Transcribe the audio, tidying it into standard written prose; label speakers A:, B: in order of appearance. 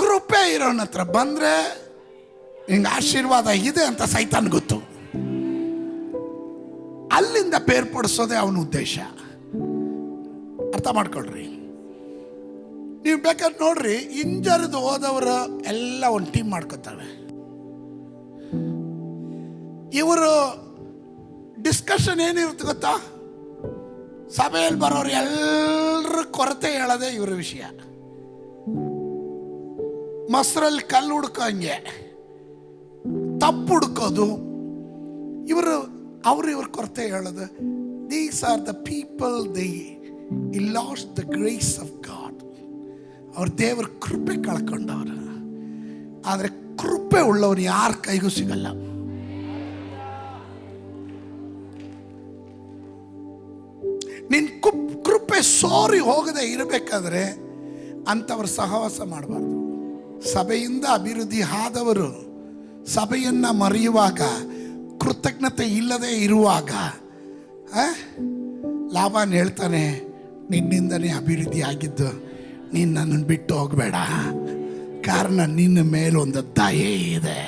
A: ಕೃಪೆ ಇರೋನ ಹತ್ರ ಬಂದರೆ ನಿಂಗೆ ಆಶೀರ್ವಾದ ಇದೆ ಅಂತ ಸೈತಾನ್ ಗೊತ್ತು. ಅಲ್ಲಿಂದ ಬೇರ್ಪಡಿಸೋದೇ ಅವನ ಉದ್ದೇಶ. ಅರ್ಥ ಮಾಡ್ಕೊಳ್ರಿ. ನೀವು ಬೇಕಾದ್ರೆ ನೋಡ್ರಿ, ಇಂಜರಿದು ಹೋದವರು ಎಲ್ಲ ಒಂದು ಟೀಮ್ ಮಾಡ್ಕೊತವೆ. ಇವರು ಡಿಸ್ಕಷನ್ ಏನಿರುತ್ತೆ ಗೊತ್ತಾ? ಸಭೆಯಲ್ಲಿ ಬರೋರು ಎಲ್ಲರ ಕೊರತೆ ಹೇಳೋದೇ ಇವ್ರ ವಿಷಯ. ಮೊಸರಲ್ಲಿ ಕಲ್ಲು ಹುಡ್ಕೋಂಗೆ ತಪ್ಪು ಹುಡ್ಕೋದು ಇವರು ಇವ್ರ ಕೊರತೆ ಹೇಳೋದು. These are the people they last the grace of god. ಅವ್ರ ದೇವರ ಕೃಪೆ ಕಳ್ಕೊಂಡವ್ರು. ಆದರೆ ಕೃಪೆ ಉಳ್ಳವನು ಯಾರ ಕೈಗೂ ಸಿಗಲ್ಲ. ನಿನ್ನ ಕೃಪೆ ಸೋರಿ ಹೋಗದೆ ಇರಬೇಕಾದ್ರೆ ಅಂಥವ್ರ ಸಹವಾಸ ಮಾಡಬಾರ್ದು. ಸಭೆಯಿಂದ ಅಭಿವೃದ್ಧಿ ಆದವರು ಸಭೆಯನ್ನು ಮರೆಯುವಾಗ, ಕೃತಜ್ಞತೆ ಇಲ್ಲದೆ ಇರುವಾಗ ಲಾಭನ ಹೇಳ್ತಾನೆ, ನಿನ್ನಿಂದನೇ ಅಭಿವೃದ್ಧಿ ಆಗಿದ್ದು, ನೀನು ನನ್ನನ್ನು ಬಿಟ್ಟು ಹೋಗಬೇಡ, ಕಾರಣ ನಿನ್ನ ಮೇಲೊಂದು ದಯೆ ಇದೆ.